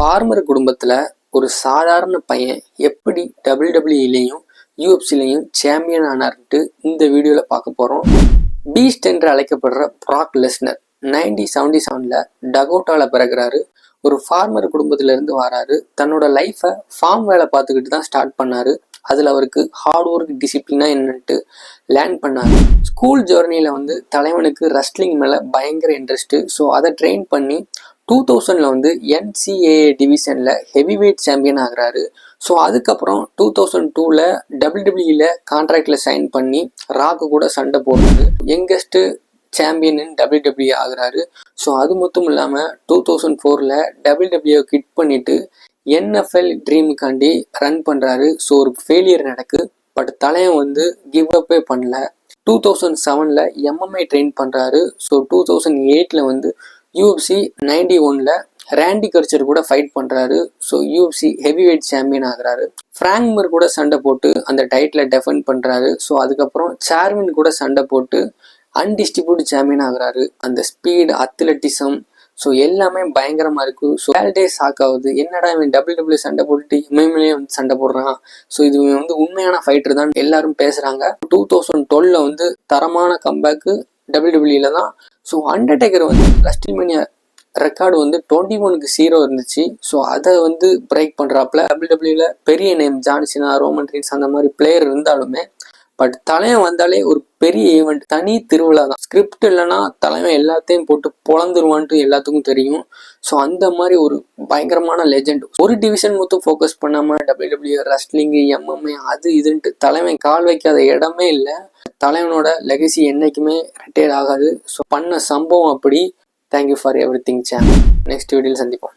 Farmer குடும்பத்தில் ஒரு சாதாரண பையன் எப்படி டபிள்யூடபிள்யூஇலையும் யூஎஃப்சிலையும் சாம்பியன் ஆனார்ன்ட்டு இந்த வீடியோவில் பார்க்க போகிறோம். பீஸ்ட் என்று அழைக்கப்படுற ப்ராக் லெஸ்னர் 1977 டகோட்டாவில் பிறகுறாரு. ஒரு ஃபார்மர் குடும்பத்திலேருந்து வராரு. தன்னோட லைஃப்பை ஃபார்ம் வேலை பார்த்துக்கிட்டு தான் ஸ்டார்ட் பண்ணார். அதில் அவருக்கு ஹார்ட் ஒர்க் டிசிப்ளினாக என்னன்ட்டு லேர்ன் பண்ணார். ஸ்கூல் ஜேர்னியில் தலைவனுக்கு ரெஸ்லிங் மேலே பயங்கர இன்ட்ரெஸ்ட்டு. ஸோ அதை ட்ரெயின் பண்ணி 2000 NCAA டிவிஷனில் ஹெவி வெயிட் சாம்பியன் ஆகிறாரு. ஸோ அதுக்கப்புறம் 2002 டபிள்யூடபிள்யூல கான்ட்ராக்டில் சைன் பண்ணி ராக்கு கூட சண்டை போடுறாரு. யங்கஸ்ட்டு சாம்பியன் இன் டபிள்யூடபிள்யூ ஆகுறாரு. ஸோ அது மட்டும் இல்லாமல் 2004 டபிள்யூடபிள்யூ கிட் பண்ணிட்டு NFL ட்ரீமுக்காண்டி ரன் பண்ணுறாரு. ஸோ ஒரு ஃபெயிலியர் நடக்கு. பட் தலைவன் கிவ் அப்பே பண்ணல. 2007 MMA ட்ரெயின் பண்ணுறாரு. ஸோ 2008 UFC 91 ரேண்டி கர்ச்சர் கூட ஃபைட் பண்ணுறாரு. So UFC heavy weight champion ஆகிறாரு. ஃப்ராங்க் மிர் கூட சண்டை போட்டு அந்த டைட்டில் டெஃபெண்ட் பண்ணுறாரு. ஸோ அதுக்கப்புறம் சார்வின் கூட சண்டை போட்டு அன்டிஸ்ட்ரிபியூட் சாம்பியன் ஆகுறாரு. அந்த ஸ்பீட், அத்லட்டிசம், ஸோ எல்லாமே பயங்கரமாக இருக்குது. ஸோ வேல்டே ஷாக் ஆகுது. என்னடா இவன் டபிள்யூடபிள்யூ சண்டை போட்டுட்டு எம்எம்ஏ சண்டை போடுறான். ஸோ இது உண்மையான ஃபைட்டர் தான் எல்லாரும் பேசுகிறாங்க. 2012 தரமான கம்பேக்கு டபிள்யூடபிள்யூல தான். ஸோ அண்டர்டேக்கர் ரெஸ்ட்ல்மேனியா ரெக்கார்டு 21-0 இருந்துச்சு. ஸோ அதை பிரேக் பண்ணுறாப்புல. டபிள்யூடபிள்யூல பெரிய நேம் ஜான்சினா, ரோமன் ரீன்ஸ் அந்த மாதிரி பிளேயர் இருந்தாலுமே பட் தலைவன் வந்தாலே ஒரு பெரிய ஈவெண்ட், தனி திருவிழா தான். ஸ்கிரிப்ட் இல்லைன்னா தலைவன் எல்லாத்தையும் போட்டு பொழந்துருவான்ட்டு எல்லாத்துக்கும் தெரியும். ஸோ அந்த மாதிரி ஒரு பயங்கரமான லெஜெண்ட். ஒரு டிவிஷன் மட்டும் ஃபோக்கஸ் பண்ணாமல் டபிள்யூடபிள்யூ ரெஸ்லிங்கு, MMA அது இதுன்ட்டு தலைவன் கால் வைக்காத இடமே இல்லை. தலைவனோட லெகசி என்றைக்குமே ரிட்டையர் ஆகாது. ஸோ பண்ண சம்பவம் அப்படி. Thank you for every thing channel. Next வீடியோவில் சந்திப்போம்.